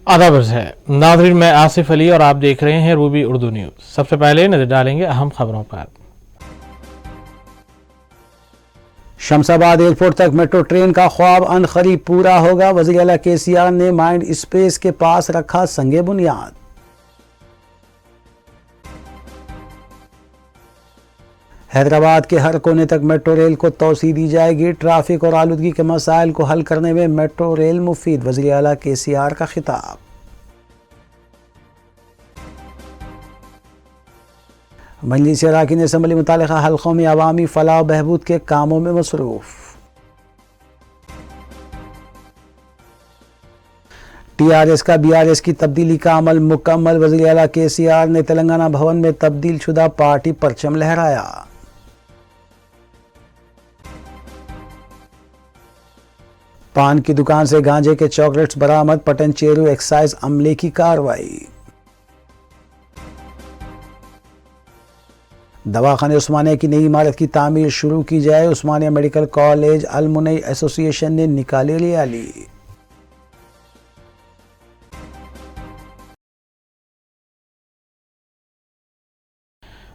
आदाब है नाज़रीन, मैं आसिफ अली और आप देख रहे हैं रूबी उर्दू न्यूज़। सबसे पहले नजर डालेंगे अहम खबरों पर। शमशाबाद एयरपोर्ट तक मेट्रो ट्रेन का ख्वाब अनकरीब पूरा होगा। वज़ीर आला केसीआर ने माइंड स्पेस के पास रखा संगे बुनियाद। हैदराबाद के हर कोने तक मेट्रो रेल को तोसी दी जाएगी। ट्रैफिक और आलूदगी के मसाइल को हल करने में मेट्रो रेल मुफीद, वज़ीर आला केसीआर का खिताब। मजलिस अराकीन असम्बली मुतालिका हल्कों में अवामी फलाह बहबूद के कामों में मसरूफ। टीआरएस का बीआरएस की तब्दीली का अमल मुकम्मल। वज़ीर आला केसीआर ने तेलंगाना भवन में तब्दील शुदा पार्टी परचम लहराया। पान की दुकान से गांजे के चॉकलेट्स बरामद। पटनचेरू एक्साइज अमले की कार्रवाई। दवाखाने उस्मानिया की नई इमारत की तामीर शुरू की जाए। उस्मानिया मेडिकल कॉलेज अलमुनई एसोसिएशन ने निकाली रैली।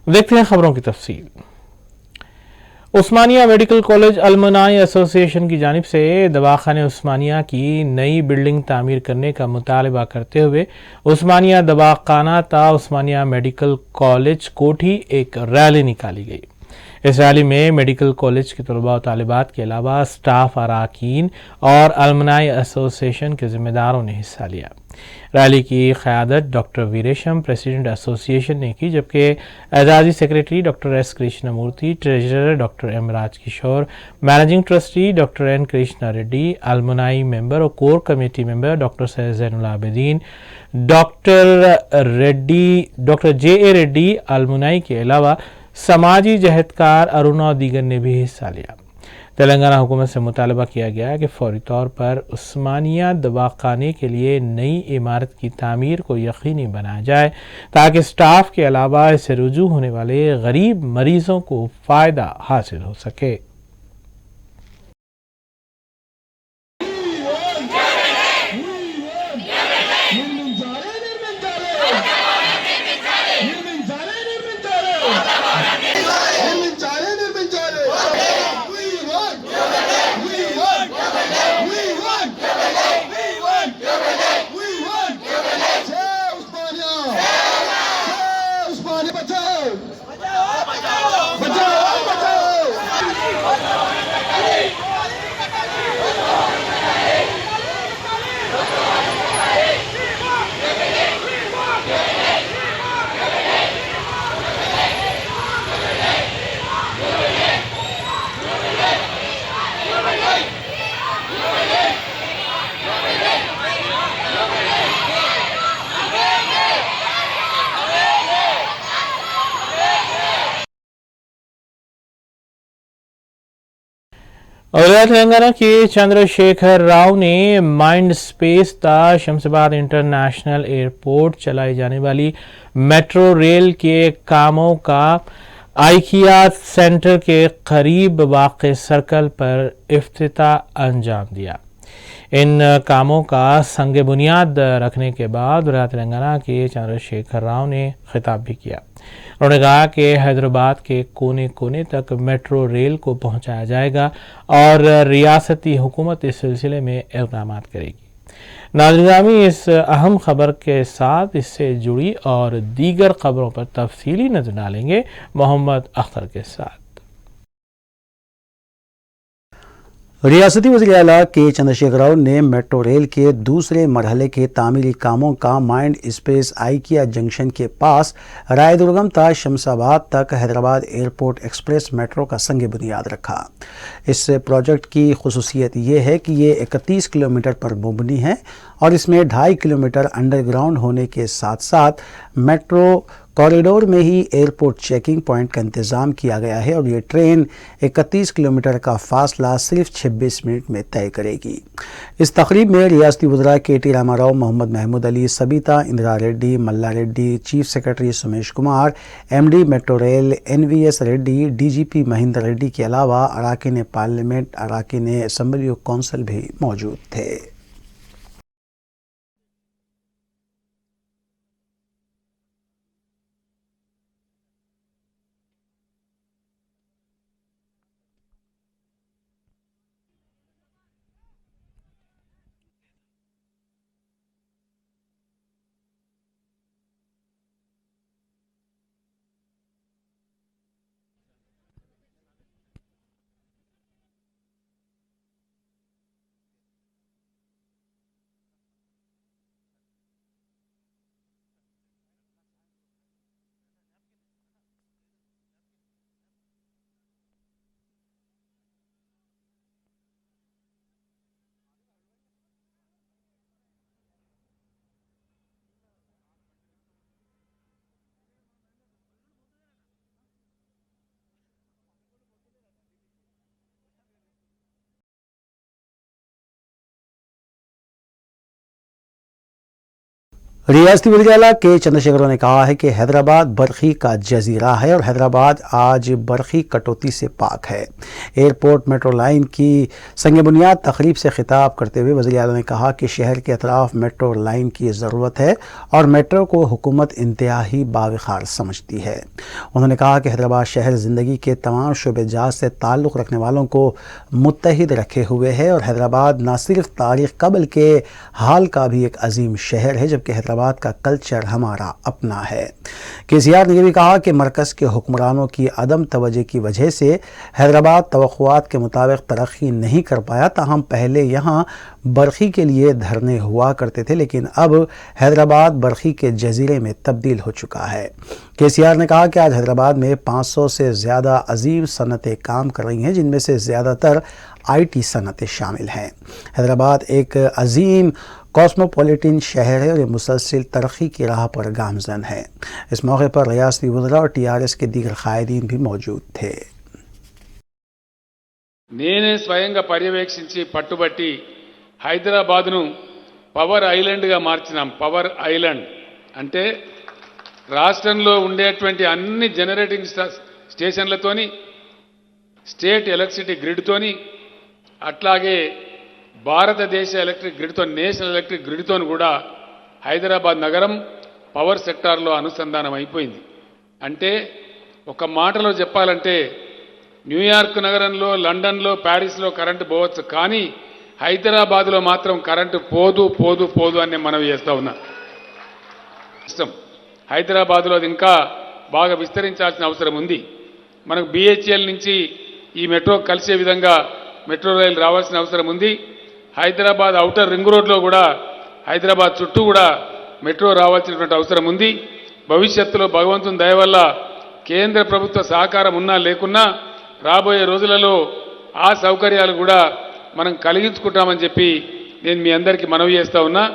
देखते हैं खबरों की तफसील। उस्मानिया मेडिकल कॉलेज अलमुनाई एसोसिएशन की जानिब से दवाखाने उस्मानिया की नई बिल्डिंग तामीर करने का मुतालबा करते हुए उस्मानिया दवाखाना ता उस्मानिया मेडिकल कॉलेज कोठी एक रैली निकाली गई। इस रैली में मेडिकल कॉलेज के तलबा और तालिबात के अलावा स्टाफ, अराकीन और अलमुनाई एसोसिएशन के जिम्मेदारों ने हिस्सा लिया। रैली की क़यादत डॉक्टर वीरेशम प्रेसिडेंट एसोसिएशन ने की, जबकि एजाजी secretary doctor S Krishnamurthy, treasurer doctor M Rajkishore, managing trustee doctor N Krishna Reddy, alumni member और core committee member doctor Syed Zainul Abidin, doctor J A Reddy alumni के अलावा समाजी जहदकार अरुणा और दीगर ने भी हिस्सा लिया। तेलंगाना हुकूमत से मुतालबा किया गया कि फौरी तौर पर उस्मानिया दवाखाने के लिए नई इमारत की तामीर को यकीनी बनाया जाए ताकि स्टाफ के अलावा इससे रुजू होने वाले गरीब मरीजों को फ़ायदा हासिल हो सके। और तेलंगाना के चंद्रशेखर राव ने माइंड स्पेस ता शमशाबाद इंटरनेशनल एयरपोर्ट चलाई जाने वाली मेट्रो रेल के कामों का आइकिया सेंटर के करीब वाक़े सर्कल पर इफ्तिताह अंजाम दिया। इन कामों का संग बुनियाद रखने के बाद तेलंगाना के चंद्रशेखर राव ने खिताब भी किया। उन्होंने कहा कि हैदराबाद के कोने कोने तक मेट्रो रेल को पहुंचाया जाएगा और रियासती हुकूमत इस सिलसिले में इक़दामात करेगी। नाज़रीन, इस अहम खबर के साथ इससे जुड़ी और दीगर खबरों पर तफसीली नजर डालेंगे मोहम्मद अख्तर के साथ। रियासती वज़ीर आला के चंद्रशेखर राव ने मेट्रो रेल के दूसरे मरहले के तामीरी कामों का माइंड स्पेस आइकिया जंक्शन के पास रायदुर्गम ता शमशाबाद तक हैदराबाद एयरपोर्ट एक्सप्रेस मेट्रो का संग बुनियाद रखा। इस प्रोजेक्ट की खुसूसियत ये है कि ये 31 किलोमीटर पर मुबनी है और इसमें 2.5 किलोमीटर अंडरग्राउंड होने के साथ साथ मेट्रो कॉरिडोर में ही एयरपोर्ट चेकिंग पॉइंट का इंतज़ाम किया गया है और ये ट्रेन 31 किलोमीटर का फासला सिर्फ 26 मिनट में तय करेगी। इस तकरीब में रियासती वज़रा K T. Rama Rao, Mohammed Mahmood Ali, Sabitha Indira Reddy, Malla Reddy, chief secretary Sumesh Kumar, MD metro rail NVS Reddy, DGP Mahender Reddy के अलावा अराकीन पार्लियामेंट, अराकीन असम्बली और कौंसिल भी मौजूद थे। रियासती वज़ीर-ए-आला के चंद्रशेखर राव ने कहा है कि हैदराबाद बरखी का जजीरा है और हैदराबाद आज बरखी कटौती से पाक है। एयरपोर्ट मेट्रो लाइन की संग बुनियाद तकरीब से खिताब करते हुए वज़ीर-ए-आला ने कहा कि शहर के अतराफ मेट्रो लाइन की ज़रूरत है और मेट्रो को हुकूमत इंतहाई बावखार समझती है। उन्होंने कहा कि हैदराबाद शहर ज़िंदगी के तमाम शोबेजात से ताल्लुक़ रखने वालों को मुत्तहिद रखे हुए है और हैदराबाद न सिर्फ तारीख़ कबल के हाल का भी एक अजीम शहर है, जबकि हैदराबाद का कल्चर हमारा अपना है। केसीआर ने यह भी कहा कि मरकज़ के हुक्मरानों की अदम तवज्जो की वजह से हैदराबाद तवक्कुआत के मुताबिक तरक्की नहीं कर पाया। ताहम पहले यहाँ बरखी के लिए धरने हुआ करते थे, लेकिन अब हैदराबाद बरखी के जजीरे में तब्दील हो चुका है। केसीआर ने कहा कि आज हैदराबाद में 500 से ज़्यादा अजीम सनतें काम कर रही हैं, जिनमें से ज़्यादातर IT सनतें शामिल हैं। हैदराबाद एक अजीम कॉस्मोपॉलिटन शहर है और ये मुसलसल तरक्की की राह पर गामजन है। इस मौके पर रियासती वज़रा और TRS के दीगर कायदीन भी मौजूद थे। నేనే స్వయంగా పర్యవేక్షించి పట్టుబట్టి హైదరాబాద్ను పవర్ ఐలాండ్గా మార్చినాం. పవర్ ఐలాండ్ అంటే రాష్ట్రంలో ఉండేటువంటి అన్ని జనరేటింగ్ స్టేషన్లతోని, స్టేట్ ఎలక్ట్రిసిటీ గ్రిడ్తోని, అట్లాగే భారతదేశ ఎలక్ట్రిక్ గ్రిడ్తో, నేషనల్ ఎలక్ట్రిక్ గ్రిడ్తో కూడా హైదరాబాద్ నగరం పవర్ సెక్టార్లో అనుసంధానం అయిపోయింది. అంటే ఒక మాటలో చెప్పాలంటే న్యూయార్క్ నగరంలో, లండన్లో, ప్యారిస్లో కరెంటు పోవచ్చు, కానీ హైదరాబాద్లో మాత్రం కరెంటు పోదు పోదు పోదు అని మనవి చేస్తా ఉన్నా. సిస్టమ్ హైదరాబాద్లో అది ఇంకా బాగా విస్తరించాల్సిన అవసరం ఉంది. మనకు BHEL నుంచి ఈ మెట్రో కలిసే విధంగా మెట్రో రైలు రావాల్సిన అవసరం ఉంది. హైదరాబాద్ ఔటర్ రింగ్ రోడ్లో కూడా, హైదరాబాద్ చుట్టూ కూడా మెట్రో రావాల్సినటువంటి అవసరం ఉంది. భవిష్యత్తులో భగవంతుని దయ వల్ల కేంద్ర ప్రభుత్వ సహకారం ఉన్నా లేకున్నా రాబోయే రోజులలో ఆ సౌకర్యాలు కూడా మనం కలిగించుకుంటామని చెప్పి నేను మీ అందరికీ మనవి చేస్తా ఉన్నా.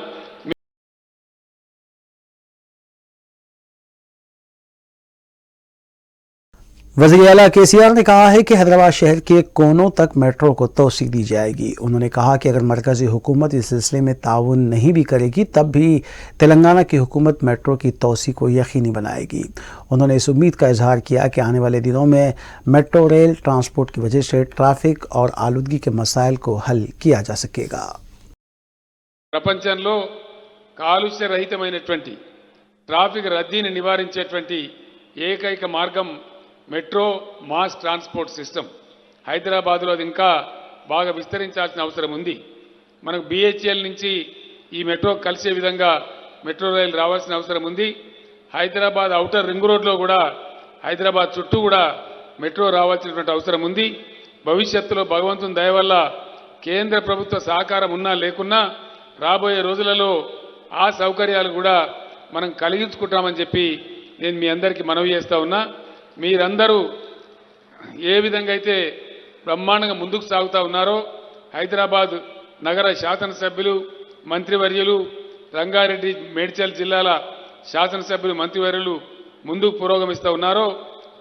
वज़ीर-ए-आला केसीआर ने कहा है कि हैदराबाद शहर के कोनों तक मेट्रो को तोसी दी जाएगी। उन्होंने कहा कि अगर मरकज़ी हुकूमत इस सिलसिले में ताउन नहीं भी करेगी तब भी तेलंगाना की हुकूमत मेट्रो की तोसी को यकीनी बनाएगी। उन्होंने इस उम्मीद का इजहार किया कि आने वाले दिनों में मेट्रो रेल ट्रांसपोर्ट की वजह से ट्रैफिक और आलूदगी के मसाइल को हल किया जा सकेगा। ప్రపంచంలో కాలుష్య రహితమైనటువంటి ట్రాఫిక్ రద్దీని నివారించేటువంటి ఏకైక మార్గం మెట్రో మాస్ ట్రాన్స్పోర్ట్ సిస్టమ్. హైదరాబాద్లో అది ఇంకా బాగా విస్తరించాల్సిన అవసరం ఉంది. మనకు BHEL నుంచి ఈ మెట్రో కలిసే విధంగా మెట్రో రైలు రావాల్సిన అవసరం ఉంది. హైదరాబాద్ ఔటర్ రింగ్ రోడ్లో కూడా, హైదరాబాద్ చుట్టూ కూడా మెట్రో రావాల్సినటువంటి అవసరం ఉంది. భవిష్యత్తులో భగవంతుని దయ వల్ల కేంద్ర ప్రభుత్వ సహకారం ఉన్నా లేకున్నా రాబోయే రోజులలో ఆ సౌకర్యాలు కూడా మనం కలిగించుకుంటామని చెప్పి నేను మీ అందరికీ మనవి చేస్తా ఉన్నా. మీరందరూ ఏ విధంగా అయితే బ్రహ్మాండంగా ముందుకు సాగుతూ ఉన్నారో, హైదరాబాద్ నగర శాసనసభ్యులు, మంత్రివర్యులు, రంగారెడ్డి, మేడ్చల్ జిల్లాల శాసనసభ్యులు, మంత్రివర్యులు ముందుకు పురోగమిస్తూ ఉన్నారో,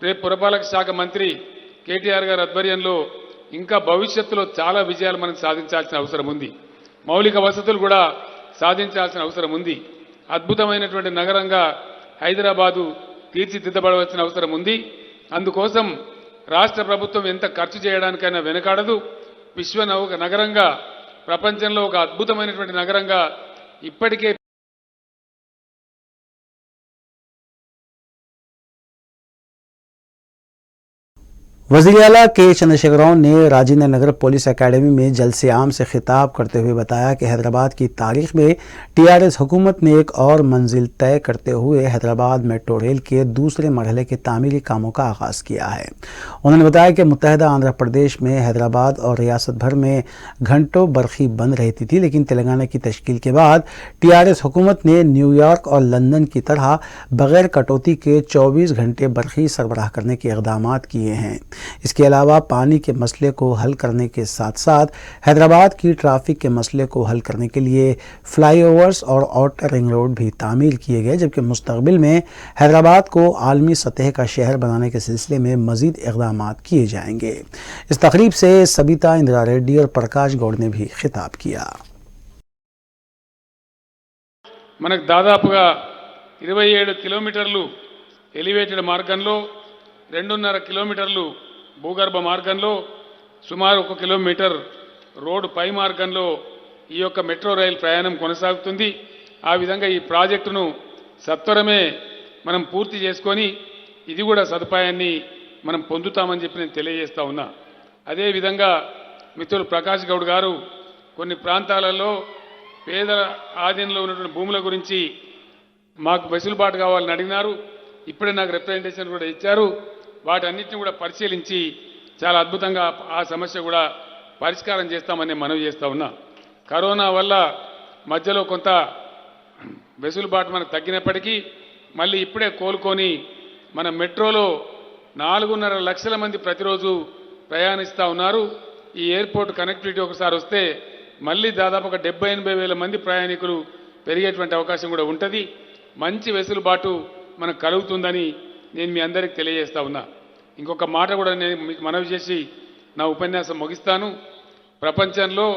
రేపు పురపాలక శాఖ మంత్రి కేటీఆర్ గారి ఆధ్వర్యంలో ఇంకా భవిష్యత్తులో చాలా విజయాలు మనం సాధించాల్సిన అవసరం ఉంది. మౌలిక వసతులు కూడా సాధించాల్సిన అవసరం ఉంది. అద్భుతమైనటువంటి నగరంగా హైదరాబాదు తీర్చిదిద్దబడవలసిన అవసరం ఉంది. అందుకోసం రాష్ట్ర ప్రభుత్వం ఎంత ఖర్చు చేయడానికైనా వెనకాడదు. విశ్వ నగరంగా, ప్రపంచంలో ఒక అద్భుతమైనటువంటి నగరంగా ఇప్పటికే वज़ीर-ए-आला के चंद्रशेखर राव ने राजेंद्र नगर पुलिस एकेडमी में जलसे आम से खिताब करते हुए बताया कि हैदराबाद की तारीख में TRS हुकूमत ने एक और मंजिल तय करते हुए हैदराबाद मेट्रो रेल के दूसरे मरहले के तामीरी कामों का आगाज़ किया है। उन्होंने बताया कि मुत्तहिदा आंध्र प्रदेश में हैदराबाद और रियासत भर में घंटों बरखी बंद रहती थी, लेकिन तेलंगाना की तश्कील के बाद TRS हुकूमत ने न्यूयॉर्क और लंदन की तरह बग़ैर कटौती के 24 घंटे बरखी सरबराह करने के इक़दाम किए हैं। इसके अलावा पानी के मसले को हल करने के साथ साथ हैदराबाद की ट्रैफिक के मसले को हल करने के लिए फ्लाईओवर्स और आउटर रिंग रोड भी तामीर किए गए, जबकि मुस्तक़बिल में हैदराबाद को आलमी सतह का शहर बनाने के सिलसिले में मज़ीद इक़दाम किए जाएंगे। इस तकरीब से सबिता इंदिरा रेड्डी और प्रकाश गौड़ ने भी खिताब किया। మనకు దాదాపుగా 27 కిలోమీటర్లు ఎలివేటెడ్ మార్గంలో 2.5 కిలోమీటర్లు భూగర్భ మార్గంలో సుమారు 1 కిలోమీటర్ రోడ్డు పై మార్గంలో ఈ యొక్క మెట్రో రైలు ప్రయాణం కొనసాగుతుంది. ఆ విధంగా ఈ ప్రాజెక్టును సత్వరమే మనం పూర్తి చేసుకొని ఇది కూడా సదుపాయాన్ని మనం పొందుతామని చెప్పి నేను తెలియజేస్తా ఉన్నా. అదేవిధంగా మిత్రులు ప్రకాష్ గౌడ్ గారు కొన్ని ప్రాంతాలలో పేదల ఆధీనంలో ఉన్నటువంటి భూముల గురించి మాకు వెసులుబాటు కావాలని అడిగినారు. ఇప్పుడే నాకు రిప్రజెంటేషన్ కూడా ఇచ్చారు. వాటన్నిటిని కూడా పరిశీలించి చాలా అద్భుతంగా ఆ సమస్య కూడా పరిష్కారం చేస్తామని మనవి చేస్తా ఉన్నా. కరోనా వల్ల మధ్యలో కొంత వెసులుబాటు మనకు తగ్గినప్పటికీ మళ్ళీ ఇప్పుడే కోలుకొని మన మెట్రోలో 4.5 లక్షల మంది ప్రతిరోజు ప్రయాణిస్తూ ఉన్నారు. ఈ ఎయిర్పోర్ట్ కనెక్టివిటీ ఒకసారి వస్తే మళ్ళీ దాదాపు 70-80 వేల మంది ప్రయాణికులు పెరిగేటువంటి అవకాశం కూడా ఉంటుంది. మంచి వెసులుబాటు మనకు కలుగుతుందని నేను మీ అందరికీ తెలియజేస్తా ఉన్నా. ఇంకొక మాట కూడా నేను మీకు మనవి చేసి నా ఉపన్యాసం ముగిస్తాను. ప్రపంచంలో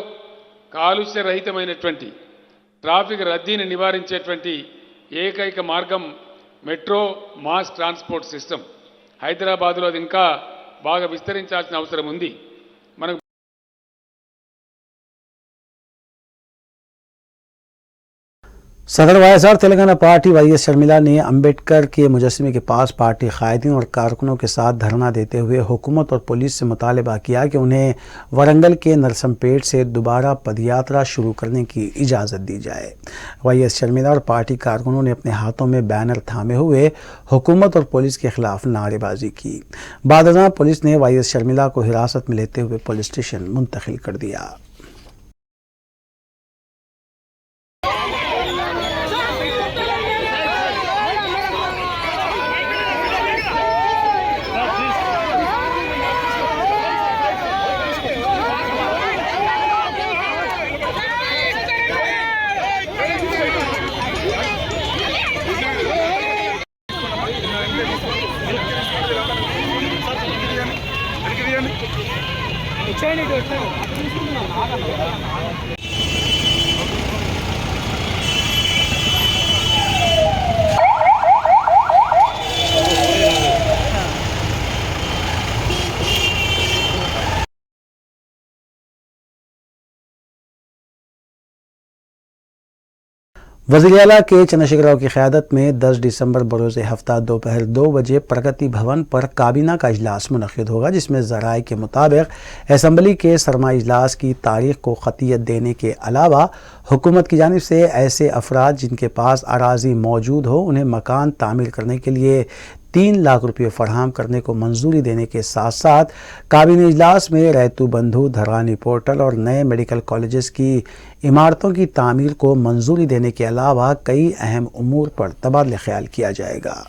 కాలుష్య రహితమైనటువంటి ట్రాఫిక్ రద్దీని నివారించేటువంటి ఏకైక మార్గం మెట్రో మాస్ ట్రాన్స్పోర్ట్ సిస్టమ్. హైదరాబాద్లో అది ఇంకా బాగా విస్తరించాల్సిన అవసరం ఉంది. మనకు सदर वाईएसआर तेलंगाना पार्टी वाईएस शर्मिला ने अंबेडकर के मुजस्समे के पास पार्टी कायदीन और कारकुनों के साथ धरना देते हुए हुकूमत और पुलिस से मुतालबा किया कि उन्हें वरंगल के नरसमपेट से दोबारा पदयात्रा शुरू करने की इजाज़त दी जाए। वाईएस शर्मिला और पार्टी कारकुनों ने अपने हाथों में बैनर थामे हुए हुकूमत और पुलिस के खिलाफ नारेबाजी की। बाद पुलिस ने वाईएस शर्मिला को हिरासत में लेते हुए पुलिस स्टेशन मुंतकिल कर दिया। वज़ीर आला के चंद्रशेखर राव की क़यादत में 10 दिसंबर बरोज़ हफ्ता दोपहर 2 बजे प्रगति भवन पर काबीना का इजलास मुनक़्क़िद होगा, जिसमें ज़राए के मुताबिक असम्बली के सरमाई इजलास की तारीख़ को ख़तियत देने के अलावा हुकूमत की जानिब से ऐसे अफराद जिनके पास अराज़ी मौजूद हो उन्हें मकान तामीर करने के लिए 3 लाख रुपये फराहम करने को मंजूरी देने के साथ साथ काबीना इजलास में रैतू बंधु धरानी पोर्टल और नए मेडिकल कॉलेजेस की इमारतों की तामीर को मंजूरी देने के अलावा कई अहम उमूर पर तबादला ख्याल किया जाएगा।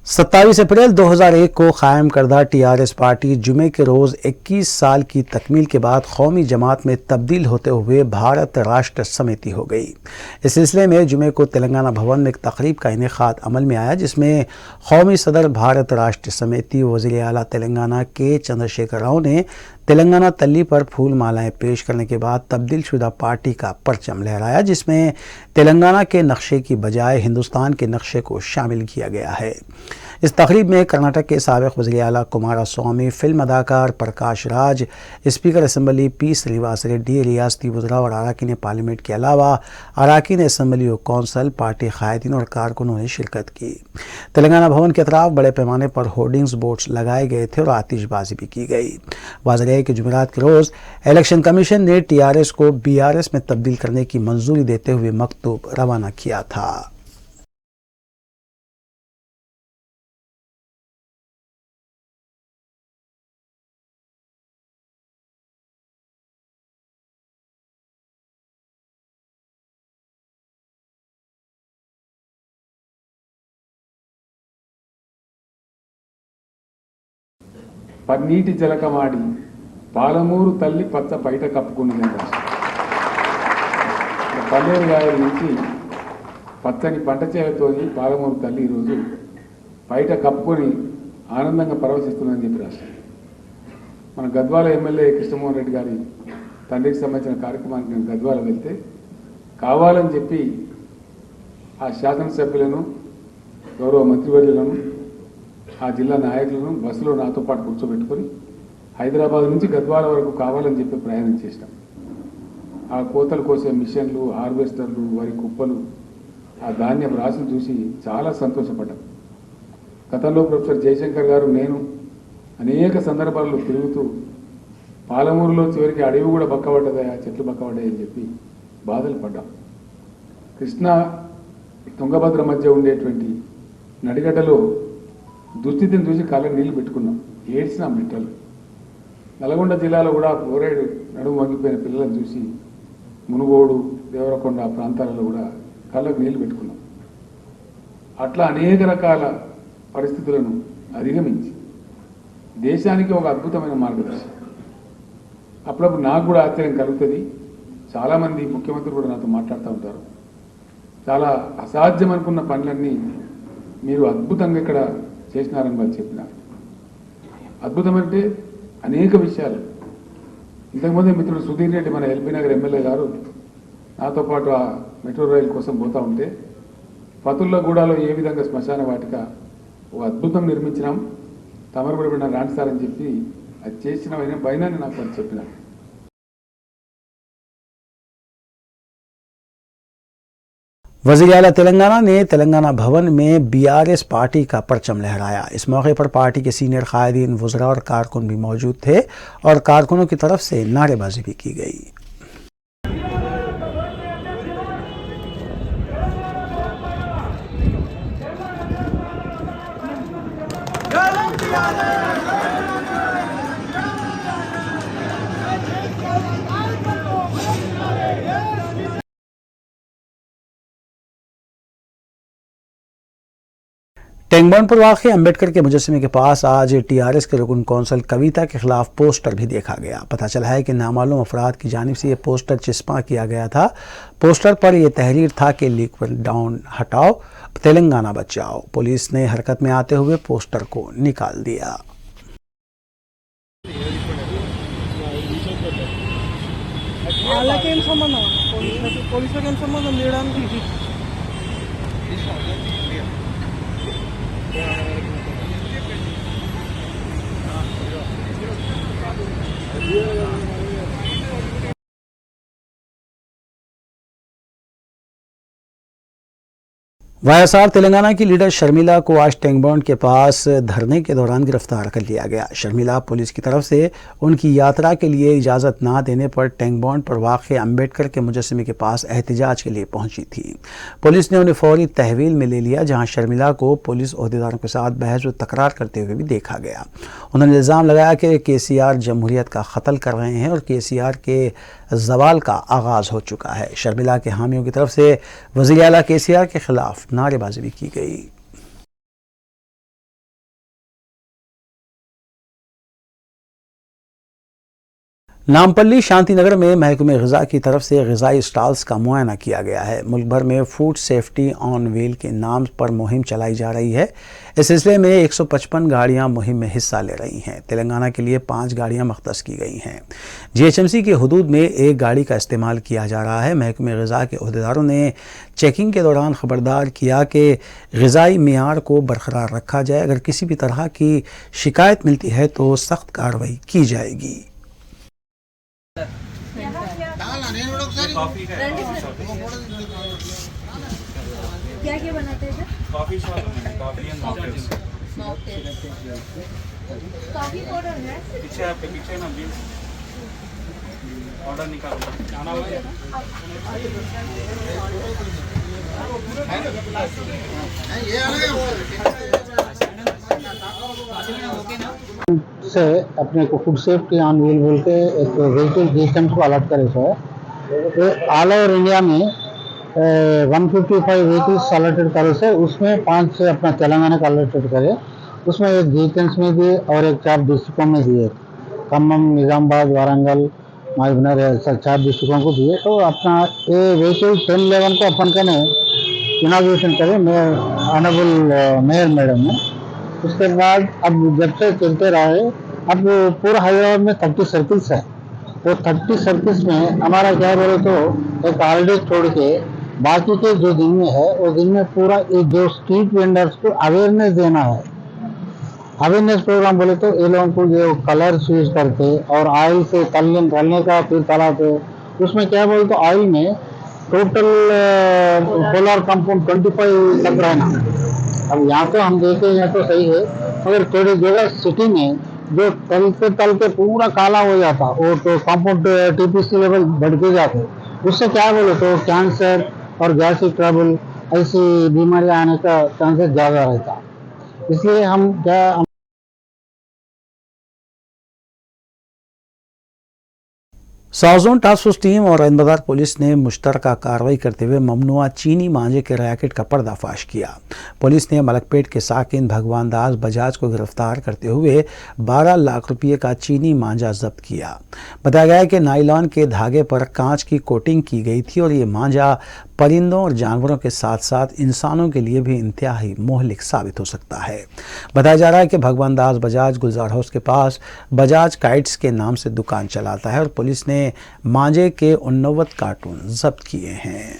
27 अप्रैल 2001 को कायम करदा टीआरएस पार्टी जुमे के रोज़ 21 साल की तकमील के बाद कौमी जमात में तब्दील होते हुए भारत राष्ट्र समिति हो गई। इस सिलसिले में जुमे को तेलंगाना भवन में एक तकरीब का इनेकाद अमल में आया, जिसमें कौमी सदर भारत राष्ट्र समिति वज़ीर आला तेलंगाना के चंद्रशेखर राव ने तेलंगाना तल्ली पर फूल मालाएं पेश करने के बाद तब्दील शुदा पार्टी का परचम लहराया, जिसमें तेलंगाना के नक्शे की बजाय हिंदुस्तान के नक्शे को शामिल किया गया है। इस तकरीब में कर्नाटक के साबिक़ वज़ीर आला कुमारस्वामी, फिल्म अदाकार Prakash Raj, speaker assembly P Srinivas Reddy, रियासती वज़रा और अरकान पार्लियामेंट के अलावा अरकान असम्बली और कौंसल, पार्टी कायदीन और कारकुनों ने शिरकत की। तेलंगाना भवन के अतराफ बड़े पैमाने पर होर्डिंग्स बोर्ड्स लगाए गए थे और आतिशबाजी भी की गई। वाज़ेह है कि जुमेरात के रोज़ इलेक्शन कमीशन ने टीआरएस को बीआरएस में तब्दील करने की मंजूरी देते हुए मकतूब रवाना किया था। పన్నీటి జలకమాడి పాలమూరు తల్లి పచ్చ పైట కప్పుకున్నది. పల్లేరు గాయల నుంచి పచ్చని పంట చేలతోని పాలమూరు తల్లి ఈరోజు పైట కప్పుకొని ఆనందంగా పరవశిస్తుందని చెప్పి రాష్ట్రం. మన గద్వాల ఎమ్మెల్యే కృష్ణమోహన్ రెడ్డి గారి తండ్రికి సంబంధించిన కార్యక్రమానికి నేను గద్వాల వెళ్తే కావాలని చెప్పి ఆ శాసనసభ్యులను గౌరవ మంత్రివర్యులను ఆ జిల్లా నాయకులను బస్సులో నాతో పాటు కూర్చోబెట్టుకొని హైదరాబాద్ నుంచి గద్వాల వరకు కావాలని చెప్పి ప్రయాణం చేసినాం. ఆ కోతలు కోసే మిషన్లు, హార్వెస్టర్లు, వరి కుప్పలు, ఆ ధాన్యం రాశిని చూసి చాలా సంతోషపడ్డాం. గతంలో ప్రొఫెసర్ జయశంకర్ గారు నేను అనేక సందర్భాల్లో తిరుగుతూ పాలమూరులో చివరికి అడవి కూడా బక్కబడ్డదా, చెట్లు బక్కబడ్డాయి అని చెప్పి బాధలు పడ్డాం. కృష్ణా తుంగభద్ర మధ్య ఉండేటువంటి నడిగడ్డలో దుస్థితిని చూసి కళ్ళ నీళ్లు పెట్టుకున్నాం, ఏడ్చినాం బిడ్డలు. నల్గొండ జిల్లాలో కూడా ఫ్లోరైడ్ నడుము వంగిపోయిన పిల్లలను చూసి మునుగోడు, దేవరకొండ ప్రాంతాలలో కూడా కళ్ళకు నీళ్లు పెట్టుకున్నాం. అట్లా అనేక రకాల పరిస్థితులను అధిగమించి దేశానికి ఒక అద్భుతమైన మార్గదర్శనం. అప్పుడప్పుడు నాకు కూడా ఆశ్చర్యం కలుగుతుంది. చాలామంది ముఖ్యమంత్రులు కూడా నాతో మాట్లాడుతూ ఉంటారు. చాలా అసాధ్యం అనుకున్న పనులన్నీ మీరు అద్భుతంగా ఇక్కడ చేసినారని వాళ్ళు చెప్పినారు. అద్భుతం అంటే అనేక విషయాలు. ఇంతకుముందే మిత్రుడు సుధీర్ రెడ్డి, మన ఎల్బీ నగర్ ఎమ్మెల్యే గారు నాతో పాటు ఆ మెట్రో రైలు కోసం పోతూ ఉంటే ఫతుల్లగూడలో ఏ విధంగా శ్మశాన వాటిక ఒక అద్భుతం నిర్మించినాం, తమరు కూడా నన్ను రాండి సార్ అని చెప్పి అది చేసిన పైన నాకు అది చెప్పినారు. वज़ीर आला तेलंगाना ने तेलंगाना भवन में बीआरएस पार्टी का परचम लहराया। इस मौके पर पार्टी के सीनियर कायदीन, वुज़रा और कारकुन भी मौजूद थे और कारकुनों की तरफ से नारेबाजी भी की गई। टेंगबॉन्डपुर वाक़े अम्बेडकर के मुजस्समे के पास आज टीआरएस के रुकन कौंसल कविता के खिलाफ पोस्टर भी देखा गया। पता चला है कि नामालूम अफराद की जानिब से ये पोस्टर चिस्पा किया गया था। पोस्टर पर यह तहरीर था कि लिक्विड डाउन हटाओ, तेलंगाना बचाओ। पुलिस ने हरकत में आते हुए पोस्टर को निकाल दिया। వాళ్ళకేం సంబంధం, పోలీసులకు ఏం సంబంధం చేయడానికి? वाईएसआर तेलंगाना की लीडर शर्मिला को आज टेंगबॉन्ड के पास धरने के दौरान गिरफ्तार कर लिया गया। शर्मिला पुलिस की तरफ से उनकी यात्रा के लिए इजाज़त ना देने पर टेंगबॉन्ड पर वाक़े अम्बेडकर के मुजस्समे के पास एहतिजाज के लिए पहुंची थी। पुलिस ने उन्हें फौरी तहवील में ले लिया, जहां शर्मिला को पुलिस ओहदेदारों के साथ बहस व तकरार करते हुए भी देखा गया। उन्होंने इल्ज़ाम लगाया कि केसीआर जमहूरियत का क़त्ल कर रहे हैं और केसीआर के ज़वाल का आगाज़ हो चुका है। शर्मिला के हामियों की तरफ से वज़ीर आला केसीआर के खिलाफ नारेबाजी भी की गई। नामपल्ली शांतिनगर में महकमे ग़िज़ा की तरफ से ग़िज़ाई स्टॉल्स का मुआयना किया गया है। मुल्क भर में फूड सेफ्टी ऑन व्हील के नाम पर मुहिम चलाई जा रही है। इस सिलसिले में 155 गाड़ियां मुहिम में हिस्सा ले रही हैं। तेलंगाना के लिए 5 गाड़ियां मख्तस की गई हैं। जीएचएमसी की हुदूद में 1 गाड़ी का इस्तेमाल किया जा रहा है। महकमे ग़िज़ा के अहदेदारों ने चेकिंग के दौरान ख़बरदार किया कि ग़िज़ाई मियार को बरकरार रखा जाए। अगर किसी भी तरह की शिकायत मिलती है तो सख्त कार्रवाई की जाएगी। क्या क्या बनाते हैं? कॉफी शॉप है, coffee and mocktails. Coffee powder है? पीछे आपके पीछे ना प्लीज ऑर्डर निकालो। खाना हो गया? से अपने को फूड सेफ्टी ऑन व्हील बोल के एक व्हीकल जीएसएम को अलर्ट करे सो है। ऑल ओवर इंडिया में 155 व्हीकल्स अलर्टेड करे से उसमें 5 अपना तेलंगाना का अलर्टेड करे। उसमें एक जीएचएम्स में भी और एक 4 डिस्ट्रिक्टों में दिए, खम्मम, निजामाबाद, वारंगल, महबूबनगर 4 डिस्ट्रिक्टों को दिए। तो अपना ये व्हीकल 10-11 को अपन का इनाग्रेशन करे ऑनरेबल मेयर मैडम ने। उसके बाद अब जब से चलते रहे, अब पूरा हैदराबाद में 30 सर्किल्स है। वो 30 सर्किल्स में हमारा क्या बोले तो एक हॉलीडे छोड़ के बाकी के जो दिन में है वो दिन में पूरा ये जो स्ट्रीट वेंडर्स को अवेयरनेस देना है। अवेयरनेस प्रोग्राम बोले तो ये लोगों को जो कलर्स यूज करके और ऑयल से तलने का फिर तला पे उसमें क्या बोले तो ऑयल में टोटल पोलर कंपाउंड 25 तक रहना। अब यहाँ तो हम देखे यहाँ तो सही है, मगर थोड़ी जगह सिटी में जो तल के पूरा काला हो जाता वो तो कंपाउंड टीपीसी लेवल बढ़ के जाते, उससे क्या बोले तो कैंसर और गैस्ट्रिक ट्रबल ऐसी बीमारियां आने का चांसेस ज़्यादा रहता। इसलिए हम क्या south zone task force team और अहमदाबाद पुलिस ने मुश्तरका कार्रवाई करते हुए ममनुआ चीनी मांझे के रैकेट का पर्दाफाश किया। पुलिस ने मलकपेट के साकिन भगवान दास बजाज को गिरफ्तार करते हुए 12 लाख रुपये का चीनी मांझा जब्त किया। बताया गया है कि नायलॉन के धागे पर कांच की कोटिंग की गई थी और ये मांझा परिंदों और जानवरों के साथ साथ इंसानों के लिए भी इंतहाई मोहलिक साबित हो सकता है। बताया जा रहा है कि भगवान दास बजाज गुलजार हाउस के पास बजाज काइट्स के नाम से दुकान चलाता है और पुलिस ने मांझे के 89 कार्टून जब्त किए हैं।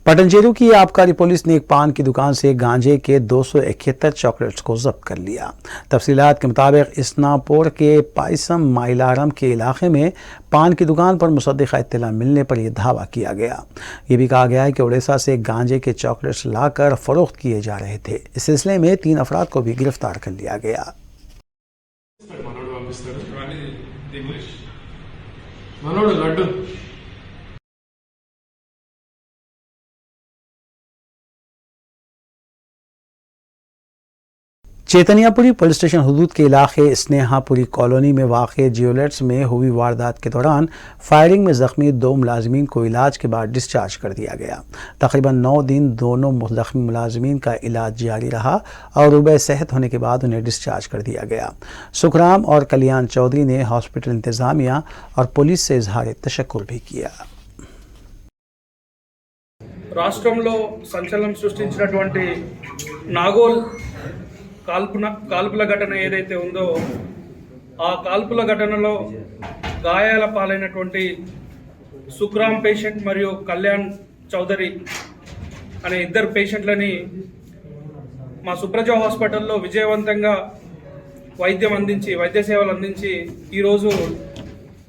पटनचेरू की आबकारी पुलिस ने एक पान की दुकान से गांजे के 271 चॉकलेट्स को जब्त कर लिया। तफसीलात के मुताबिक इस्नापुर के पाइसम माइलारम के इलाके में पान की दुकान पर मुसद्दिक़ा इत्तला मिलने पर यह धावा किया गया। ये भी कहा गया है कि उड़ीसा से गांजे के चॉकलेट्स लाकर फरोख्त किए जा रहे थे। इस सिलसिले में 3 अफराद को भी गिरफ्तार कर लिया गया। चैतन्यापुरी पुलिस स्टेशन हदूद के इलाके स्नेहापुरी कॉलोनी में वाक़ ज्वेलर्स में हुई वारदात के दौरान फायरिंग में ज़ख्मी 2 मुलाजमीन को इलाज के बाद डिस्चार्ज कर दिया गया। तकरीबन 9 दिन दोनों ज़ख्मी मुलाजमीन का इलाज जारी रहा और रुबे सेहत होने के बाद उन्हें डिस्चार्ज कर दिया गया। सुखराम और कल्याण चौधरी ने हॉस्पिटल इंतज़ामिया और पुलिस से इजहार तशक्कुर भी किया। రాష్ట్రంలో సంచలనం సృష్టించినటువంటి నాగోల్ కాల్పుల ఘటన ఏదైతే ఉందో ఆ కాల్పుల ఘటనలో గాయాల పాలైనటువంటి సుఖ్రామ్ పేషెంట్ మరియు కళ్యాణ్ చౌదరి అనే ఇద్దరు పేషెంట్లని మా సుప్రజ హాస్పిటల్లో విజయవంతంగా వైద్య సేవలు అందించి ఈరోజు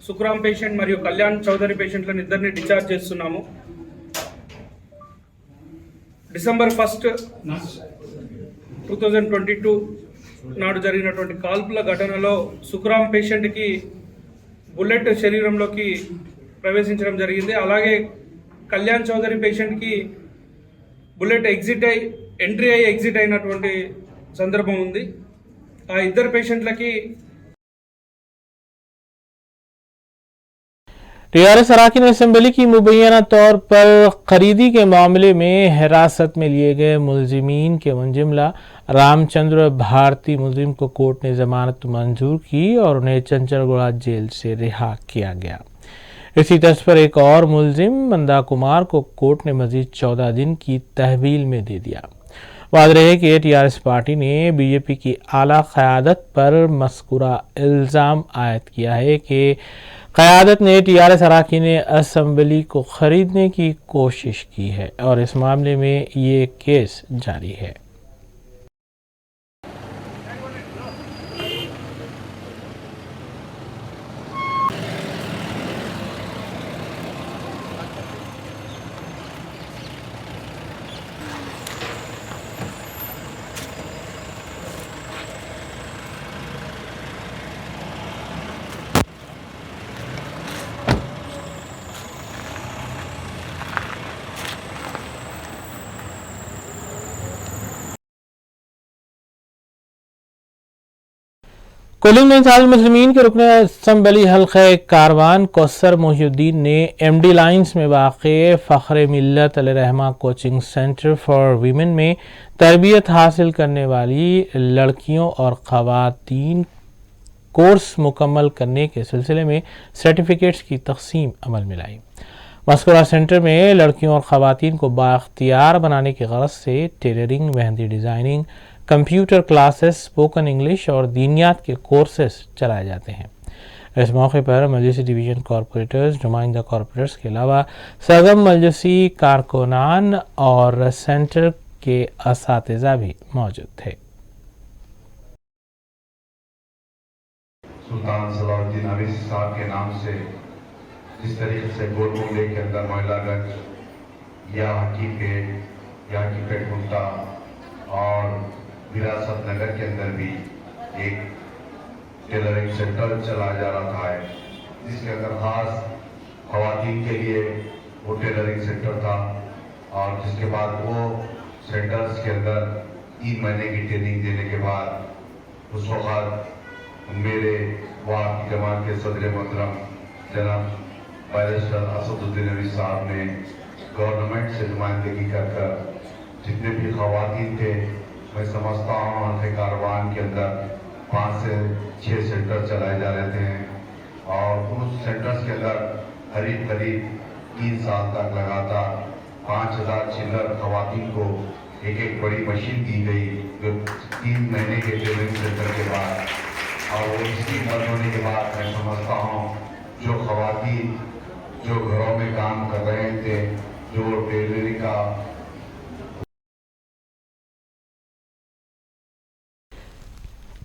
సుఖ్రామ్ పేషెంట్ మరియు కళ్యాణ్ చౌదరి పేషెంట్లను ఇద్దరిని డిశ్చార్జ్ చేస్తున్నాము. డిసెంబర్ 1, 2022 నాడు జరిగినటువంటి కాల్పుల ఘటనలో సుఖ్రామ్ పేషెంట్కి బుల్లెట్ శరీరంలోకి ప్రవేశించడం జరిగింది. అలాగే కళ్యాణ్ చౌదరి పేషెంట్కి బుల్లెట్ ఎంట్రీ అయ్యి ఎగ్జిట్ అయినటువంటి సందర్భం ఉంది. ఆ ఇద్దరు పేషెంట్లకి टीआरएस अराकीन असेंबली की मुबैना तौर पर खरीदी के मामले में हिरासत में लिए गए मुलजिमीन के मुंजिमला रामचंद्र भारती मुलजिम को कोर्ट ने जमानत मंजूर की और उन्हें चंचलगुड़ा जेल से रिहा किया गया। इसी तर्ज पर एक और मुलजिम मंदा कुमार को कोर्ट ने मजीद 14 दिन की तहवील में दे दिया। वाज़ रहे कि टीआरएस पार्टी ने बीजेपी की आला क़यादत पर मज़कूरा इल्ज़ाम आयद किया है कि क़यादत ने टीआरएस अराकीन असेंबली को ख़रीदने की कोशिश की है और इस मामले में ये केस जारी है। कोलिंग में इंसाल मुस्लिमीन के रुकन असम्बली हल्क़े कारवान कौसर मोहिउद्दीन ने MD लाइन्स में वाक़े फ़ख्र मिल्लत अलरहमा कोचिंग सेंटर फॉर वीमेन में तरबियत हासिल करने वाली लड़कियों और ख़वातीन कोर्स मुकम्मल करने के सिलसिले में सर्टिफिकेट्स की तक़सीम अमल में लाई। मस्कुरा सेंटर में लड़कियों और ख़वातीन को बाख्तियार बनाने की गरज से tailoring, mehndi designing, computer classes, spoken English और दीनियात के कोर्सेस चलाए जाते हैं। इस मौके पर मजलिसी डिवीज़न कॉरपोरेटर्स, नुमाइंदा कॉरपोरेटर्स के अलावा सरगम मजलिसी कारकुनान और सेंटर के असातिज़ा भी मौजूद थे। सुल्तान सलाउद्दीन अवीसी साहब के नाम से जिस तरीके से गोलकुंडे के अंदर महिलागंज या हकीपेट गुंटा और विरासत नगर के अंदर भी एक टेलरिंग सेंटर चलाया जा रहा है, जिसके अंदर खास खवातीन के लिए वो टेलरिंग सेंटर था। और जिसके बाद वो सेंटर्स के अंदर 3 महीने की ट्रेनिंग देने के बाद उस वक्त मेरे वहाँ की जमात के सदर मोहतरम जनाब बैरिस्टर असदुद्दीन अवी साहब ने गवर्नमेंट से नुमाइंदगी कर जितने भी खवातीन थे, मैं समझता हूँ हल्के कारवान के अंदर 5 से 6 सेंटर चलाए जा रहे थे और उन सेंटर्स के अंदर करीब 3 साल तक लगातार 5000 चिल्लर खवातीन को एक बड़ी मशीन दी गई, जो 3 महीने के ट्रेनिंग सेंटर के बाद। और वो इसकी बंद होने के बाद मैं समझता हूँ जो खवातीन जो घरों में काम कर रहे थे, जो टेलरिंग का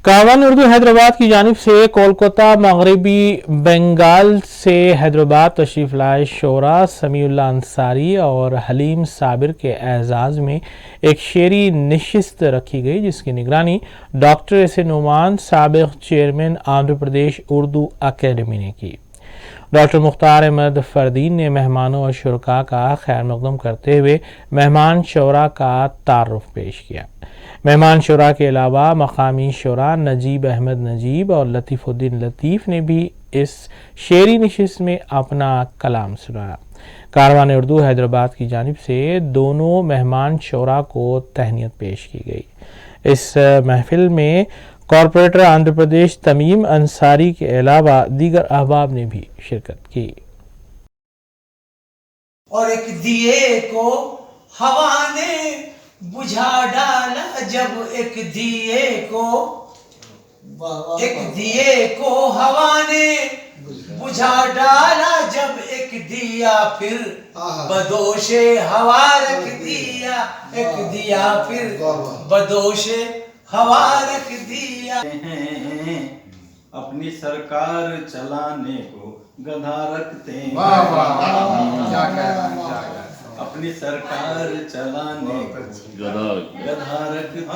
कारवान उर्दू हैदराबाद की जानिब से कोलकाता मगरबी बंगाल से हैदराबाद तशरीफ़ लाए शोरा समीउल्लाह अंसारी और हलीम साबिर के एजाज़ में एक शेरी नशिस्त रखी गई, जिसकी निगरानी डॉक्टर एस.ए. नुमान, साबिक़ चेयरमैन आंध्र प्रदेश उर्दू अकेडमी ने की। डॉक्टर मुख्तार अहमद फरदीन ने मेहमानों और शुरका का खैर मकदम करते हुए मेहमान शोरा का तारुफ पेश किया। मेहमान शुरा के अलावा मकामी शुरा नजीब अहमद नजीब और लतीफ़ुद्दीन लतीफ़ ने भी इस शेरी नशिस्त में अपना कलाम सुनाया। कारवान उर्दू हैदराबाद की जानिब से दोनों मेहमान शुरा को तहनीत पेश की गई। इस महफिल में कॉरपोरेटर आंध्र प्रदेश तमीम अंसारी के अलावा दीगर अहबाब ने भी शिरकत की। और एक दिए को हवा ने बुझा डाला, जब एक दिए को हवा ने बुझा डाला, जब एक दिया फिर बदोशे हवा रख दिया, एक दिया फिर बदोशे हवा रख दिया। अपनी सरकार चलाने को गधा रखते हैं, अपनी सरकार चलाने को गधा रखते हैं।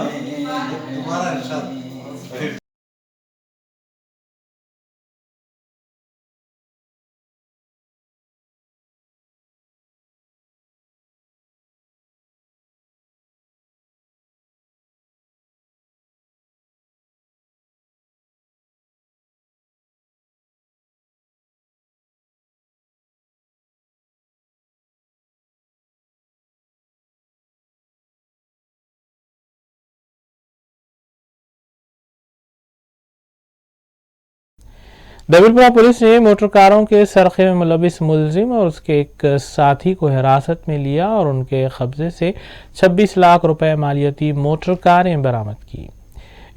दबिलपुरा पुलिस ने मोटर कारों के सरखे में मुलविस मुलजिम और उसके एक साथी को हिरासत में लिया और उनके कब्जे से 26 लाख रुपए मालियती मोटर कारें बरामद की।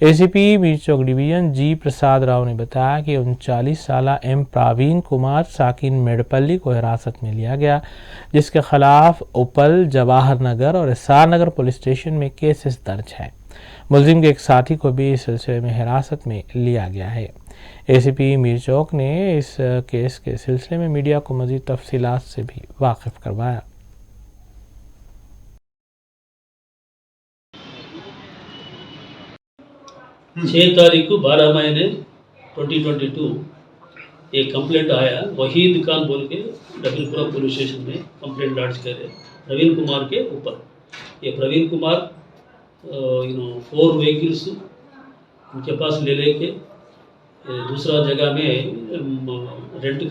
ACP मीरचौक डिवीजन जी प्रसाद राव ने बताया कि 39 साला M प्रवीण कुमार साकिन मेडपल्ली को हिरासत में लिया गया, जिसके खिलाफ उपल, जवाहर नगर और एसआर नगर पुलिस स्टेशन में केसेस दर्ज हैं। मुलजिम के एक साथी को भी इस सिलसिले में हिरासत में लिया गया है। ACP मीरचौक ने इस केस के सिलसिले में मीडिया को मज़ीद तफसीलात से भी वाकिफ करवाया। 6 तारीख को 12 महीने 2022 एक कंप्लेंट आया, वहीद खान बोल के दबिलपुरा पुलिस स्टेशन में कंप्लेंट लॉन्च करे प्रवीण कुमार के ऊपर। ये प्रवीण कुमार 4 व्हीकल्स उनके पास ले लेके दूसरा जगह में रेंट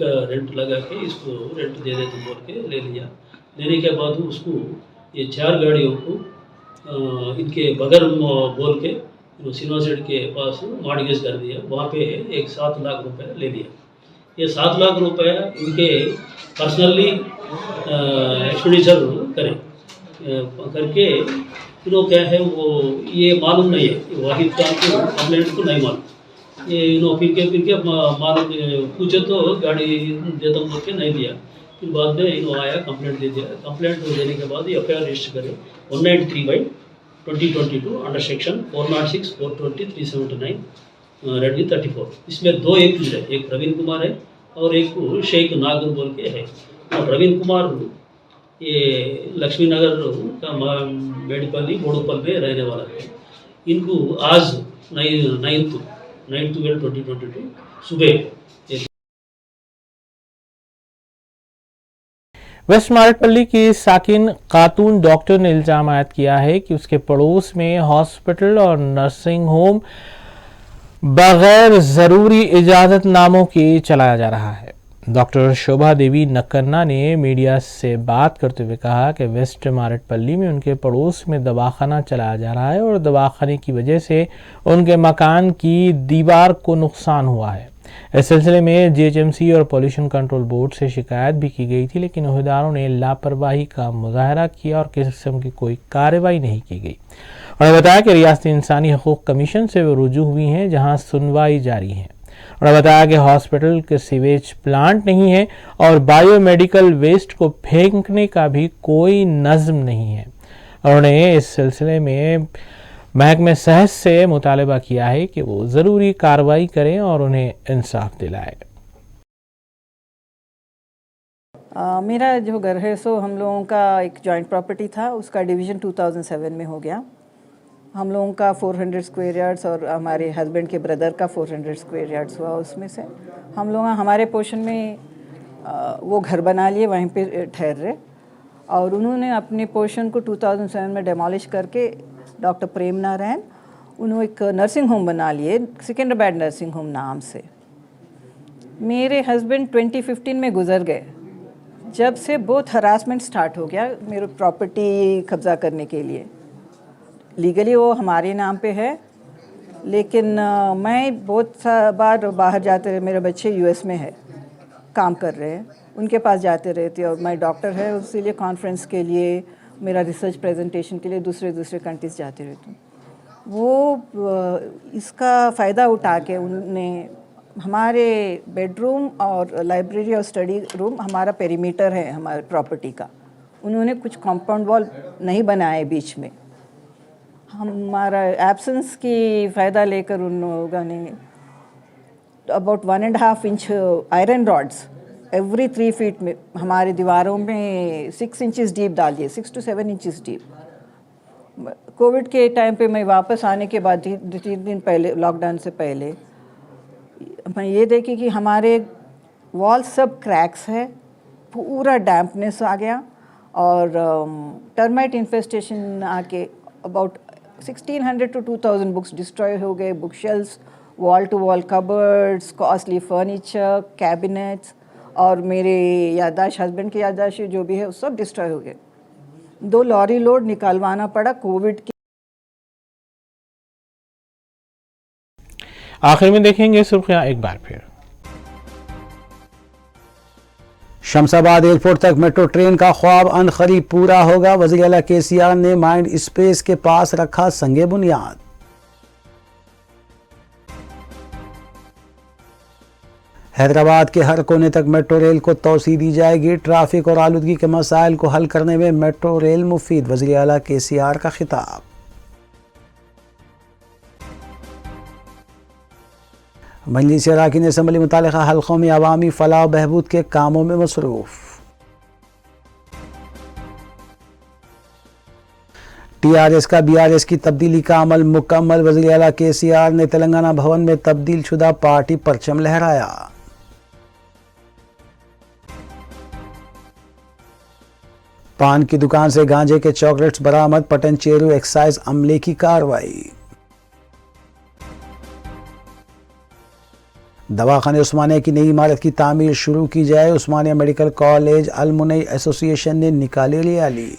लगा के इसको रेंट दे दे तुम बोल के ले लिया। लेने के बाद उसको ये 4 गाड़ियों को इनके बगल बोल के सिनेमा सेट के पास मॉडगेज कर दिया। वहाँ पे एक 7 लाख रुपए ले लिया। ये 7 लाख रुपए इनके पर्सनली एक्सपेंडिचर करें करके इन्हों क्या है वो ये मालूम नहीं है, वाहिद खान को कंप्लेंट को नहीं मालूम। ये इन्हों फिर के मालूम पूछे तो गाड़ी देता बोल के नहीं दिया। फिर बाद में इन्हों आया कंप्लेंट दे दिया। कंप्लेंट देने के बाद FIR रजिस्टर करे 193/2022 अंडर सेक्शन 406, 420, 379 रेडमी 34। इसमें 2 एक्यूज है, एक प्रवीण कुमार है और एक शेख नागर बोल के है। और प्रवीण कुमार ये लक्ष्मी नगर का मेडिपल्ली बोड़ोपल में रहने वाला है। इनको आज 9/12/2022 सुबह वेस्ट मारेटपल्ली की साकिन खातून डॉक्टर ने इल्जाम आयद किया है कि उसके पड़ोस में हॉस्पिटल और नर्सिंग होम बगैर जरूरी इजाजतनामों के चलाया जा रहा है। डॉक्टर शोभा देवी नक्कन्ना ने मीडिया से बात करते हुए कहा कि वेस्ट मारेटपल्ली में उनके पड़ोस में दवाखाना चलाया जा रहा है और दवाखाने की वजह से उनके मकान की दीवार को नुकसान हुआ है। इस सिलसिले में GHMC और पॉल्यूशन कंट्रोल बोर्ड से शिकायत भी की गई थी, लेकिन ओहदेदारों ने लापरवाही का मुजाहरा किया और किसी किस्म की कोई कार्रवाई नहीं की गई। उन्होंने बताया कि रियासती इंसानी हकूक कमीशन से वो रुजू हुई हैं, जहां सुनवाई जारी है। उन्होंने बताया कि हॉस्पिटल के सीवेज प्लांट नहीं है और बायोमेडिकल वेस्ट को फेंकने का भी कोई नज़्म नहीं है। उन्होंने इस सिलसिले में महकमे सेहत से मुतालबा किया है कि वो ज़रूरी कार्रवाई करें और उन्हें इंसाफ दिलाए। मेरा जो घर है सो हम लोगों का एक जॉइंट प्रॉपर्टी था, उसका डिवीज़न 2007 में हो गया। हम लोगों का 400 स्क्वायर यार्ड्स और हमारे हस्बैंड के ब्रदर का 400 स्क्वायर यार्ड्स हुआ। उसमें से हम लोग हमारे पोर्शन में वो घर बना लिए, वहीं पे ठहर रहे। और उन्होंने अपने पोर्शन को 2007 में डेमोलिश करके डॉक्टर प्रेम नारायण उन्होंने एक नर्सिंग होम बना लिए, सिकंदराबाद नर्सिंग होम नाम से। मेरे हस्बैंड 2015 में गुजर गए। जब से बहुत हरासमेंट स्टार्ट हो गया मेरे प्रॉपर्टी कब्ज़ा करने के लिए। लीगली वो हमारे नाम पे है, लेकिन मैं बहुत बार बाहर जाते रहे। मेरे बच्चे US में है, काम कर रहे हैं, उनके पास जाते रहते। और मैं डॉक्टर है, इसीलिए कॉन्फ्रेंस के लिए, मेरा रिसर्च प्रेजेंटेशन के लिए दूसरे कंट्रीज जाते रहती हूँ। वो इसका फ़ायदा उठा के उन्होंने हमारे बेडरूम और लाइब्रेरी और स्टडी रूम, हमारा पेरीमीटर है हमारे प्रॉपर्टी का, उन्होंने कुछ कंपाउंड वॉल नहीं बनाए बीच में। हमारा एब्सेंस की फ़ायदा लेकर उन लोगों ने about 1.5 inch iron rods every 3 feet में हमारे दीवारों में 6 इंचेस डीप डाल दिए, 6 to 7 इंचेस डीप। कोविड के टाइम पे मैं वापस आने के बाद 3 दिन पहले, लॉकडाउन से पहले, मैं ये देखी कि हमारे वॉल सब क्रैक्स है, पूरा डैम्पनेस आ गया और टर्माइट इन्फेस्टेशन आके अबाउट 1600 to 2000 बुक्स डिस्ट्रॉय हो गए। Book shelfs, wall to wall cupboards, costly furniture, cabinets और मेरे याददाश्त, हस्बैंड की याददाश्त जो भी है वो सब डिस्ट्रॉय हो गए। 2 लॉरी लोड निकालवाना पड़ा कोविड की। आखिर में देखेंगे सुर्खियां एक बार फिर। शमशाबाद एयरपोर्ट तक मेट्रो ट्रेन का ख्वाब अनकरीब पूरा होगा। वज़ीर आला KCR ने माइंड स्पेस के पास रखा संगे बुनियाद। हैदराबाद के हर कोने तक मेट्रो रेल को तौसी दी जाएगी। ट्रैफिक और आलूदगी के मसाइल को हल करने में मेट्रो रेल मुफीद, वज़ीर आला KCR का खिताब। मजलिस अराकीन असम्बली मुतालिका हल्कों में अवामी फलाह बहबूद के कामों में मसरूफ। TRS का BRS की तब्दीली का अमल मुकम्मल। वज़ीर आला KCR ने तेलंगाना भवन में तब्दील शुदा पार्टी परचम लहराया। पान की दुकान से गांजे के चॉकलेट्स बरामद। पटनचेरू एक्साइज अमले की कार्रवाई। दवाखाने उस्मानिया की नई इमारत की तामीर शुरू की जाए, उस्मानिया मेडिकल कॉलेज अलमुनई एसोसिएशन ने निकाली रैली।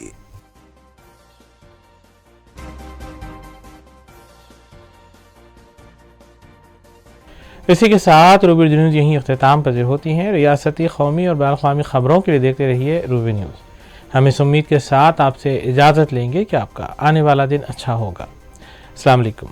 इसी के साथ रूबी न्यूज़ यहीं अख्ताम पज़ीर होती हैं। रियासती, कौमी और बैनुल-अक़वामी ख़बरों के लिए देखते रहिए रूबी न्यूज़। हम इस उम्मीद के साथ आपसे इजाज़त लेंगे कि आपका आने वाला दिन अच्छा होगा। अस्सलाम वालेकुम।